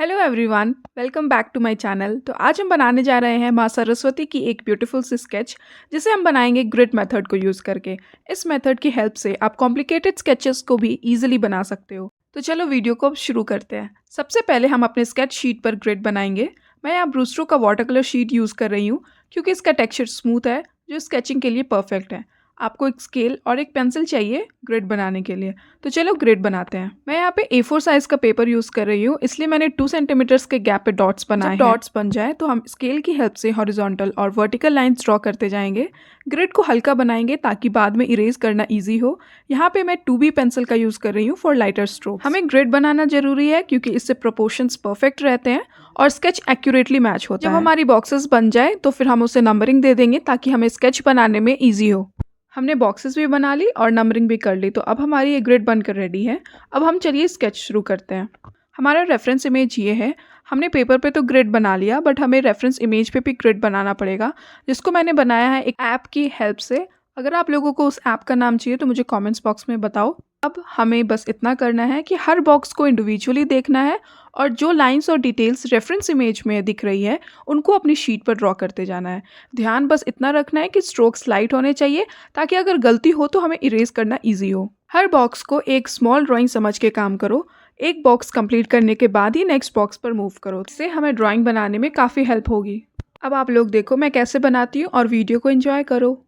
Hello everyone, welcome back to my channel. तो आज हम बनाने जा रहे हैं माँ सरस्वती की एक ब्यूटीफुल सी स्केच, जिसे हम बनाएंगे ग्रिड मेथड को यूज़ करके। इस मेथड की हेल्प से आप कॉम्प्लिकेटेड स्केचेस को भी इजीली बना सकते हो। तो चलो वीडियो को अब शुरू करते हैं। सबसे पहले हम अपने स्केच शीट पर ग्रिड बनाएंगे। मैं यहाँ ब्रूस्टरो का वाटर कलर शीट यूज़ कर रही हूँ क्योंकि इसका टेक्सचर स्मूथ है, जो स्केचिंग के लिए परफेक्ट है। आपको एक स्केल और एक पेंसिल चाहिए ग्रिड बनाने के लिए। तो चलो ग्रिड बनाते हैं। मैं यहाँ पे A4 साइज का पेपर यूज़ कर रही हूँ, इसलिए मैंने 2 सेंटीमीटर्स के गैप पे डॉट्स बनाए हैं। जब डॉट्स बन जाए तो हम स्केल की हेल्प से हॉरिजॉन्टल और वर्टिकल लाइंस ड्रॉ करते जाएंगे। ग्रिड को हल्का बनाएंगे ताकि बाद में इरेज करना ईजी हो। यहाँ पे मैं 2B पेंसिल का यूज़ कर रही हूँ फॉर लाइटर स्ट्रोक। हमें ग्रिड बनाना जरूरी है क्योंकि इससे प्रोपोर्शंस परफेक्ट रहते हैं और स्केच एक्यूरेटली मैच होता है। जब हमारी बॉक्सेस बन जाए तो फिर हम उसे नंबरिंग दे देंगे ताकि हमें स्केच बनाने में ईजी हो। हमने बॉक्सेस भी बना ली और नंबरिंग भी कर ली, तो अब हमारी ये ग्रिड बनकर रेडी है। अब हम चलिए स्केच शुरू करते हैं। हमारा रेफरेंस इमेज ये है। हमने पेपर पे तो ग्रिड बना लिया, बट हमें रेफरेंस इमेज पे भी ग्रिड बनाना पड़ेगा, जिसको मैंने बनाया है एक ऐप की हेल्प से। अगर आप लोगों को उस ऐप का नाम चाहिए तो मुझे कमेंट्स बॉक्स में बताओ। अब हमें बस इतना करना है कि हर बॉक्स को इंडिविजुअली देखना है और जो लाइंस और डिटेल्स रेफरेंस इमेज में दिख रही है उनको अपनी शीट पर ड्रॉ करते जाना है। ध्यान बस इतना रखना है कि स्ट्रोक्स लाइट होने चाहिए ताकि अगर गलती हो तो हमें इरेज करना ईजी हो। हर बॉक्स को एक स्मॉल ड्राइंग समझ के काम करो। एक बॉक्स कंप्लीट करने के बाद ही नेक्स्ट बॉक्स पर मूव करो। इससे हमें ड्राइंग बनाने में काफ़ी हेल्प होगी। अब आप लोग देखो मैं कैसे बनाती हूँ और वीडियो को एंजॉय करो।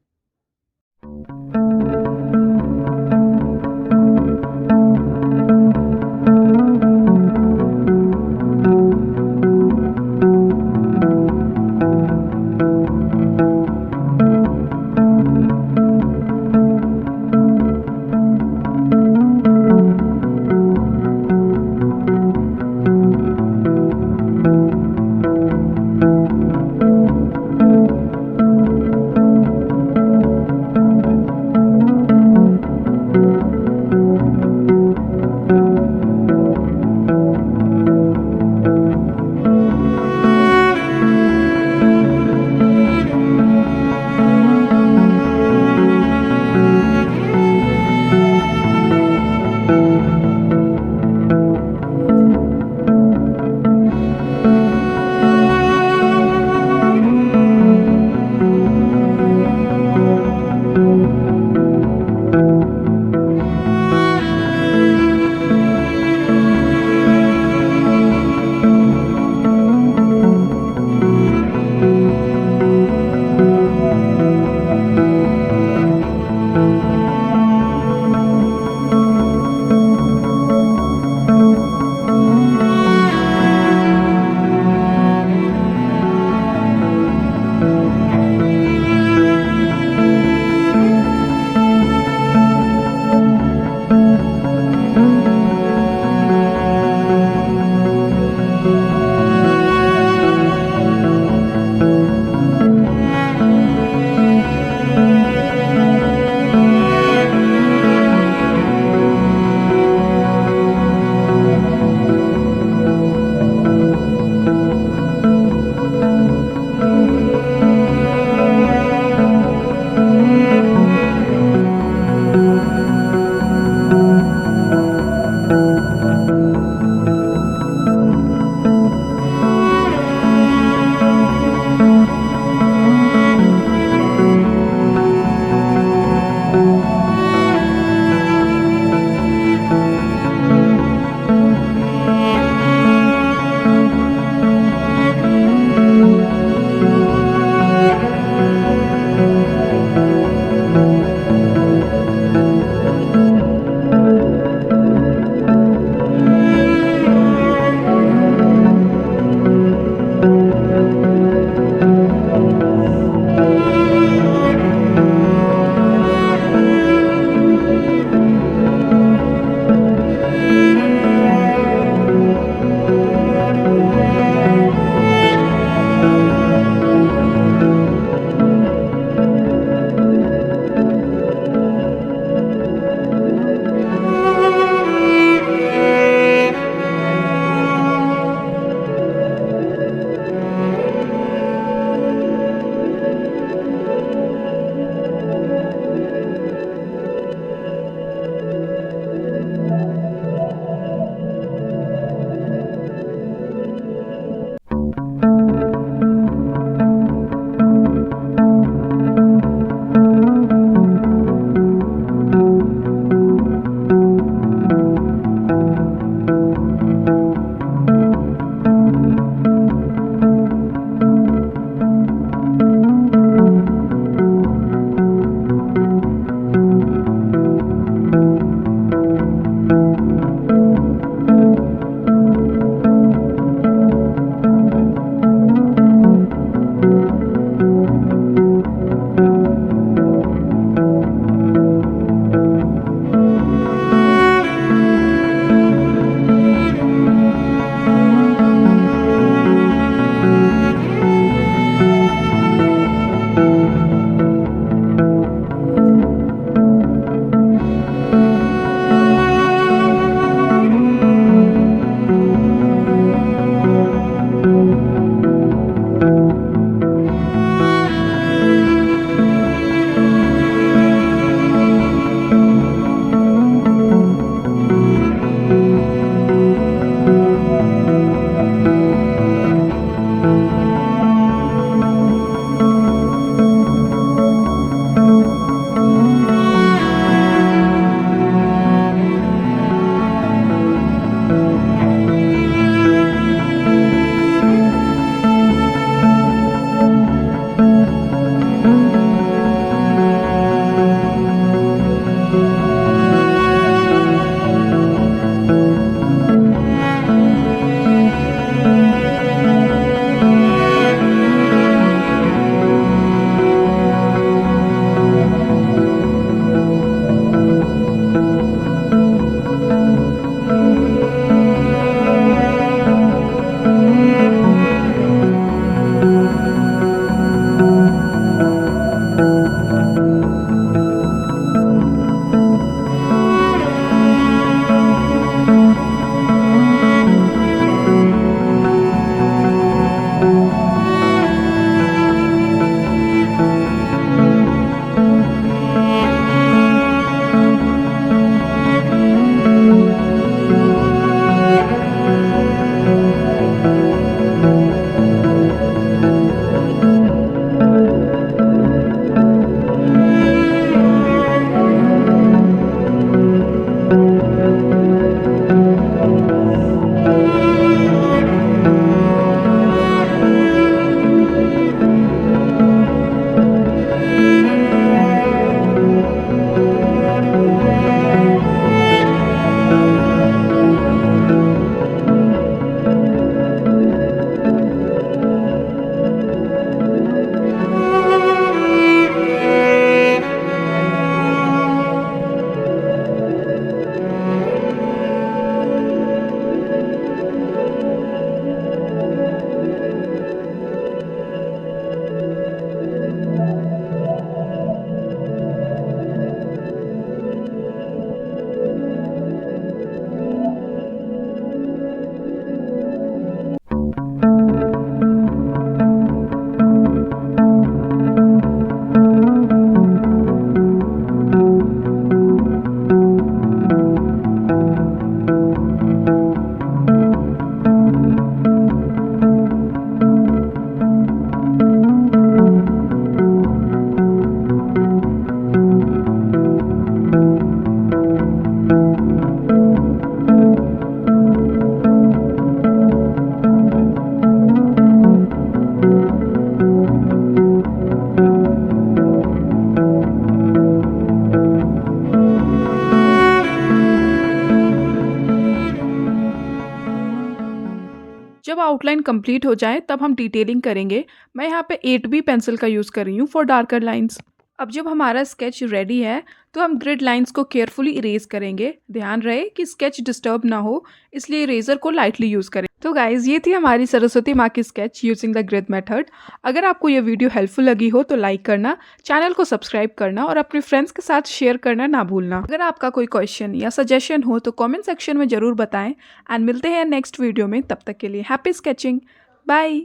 जब आउटलाइन कंप्लीट हो जाए तब हम डिटेलिंग करेंगे। मैं यहाँ पे 8B पेंसिल का यूज़ कर रही हूँ फॉर डार्कर लाइंस। अब जब हमारा स्केच रेडी है तो हम ग्रिड लाइंस को केयरफुली इरेज करेंगे। ध्यान रहे कि स्केच डिस्टर्ब ना हो, इसलिए इरेजर को लाइटली यूज़ करें। तो गाइज, ये थी हमारी सरस्वती माँ की sketch using the grid method. अगर आपको ये वीडियो हेल्पफुल लगी हो तो लाइक करना, चैनल को सब्सक्राइब करना और अपने फ्रेंड्स के साथ शेयर करना ना भूलना। अगर आपका कोई क्वेश्चन या सजेशन हो तो कमेंट सेक्शन में ज़रूर बताएं। एंड मिलते हैं नेक्स्ट वीडियो में, तब तक के लिए हैप्पी स्केचिंग। बाय।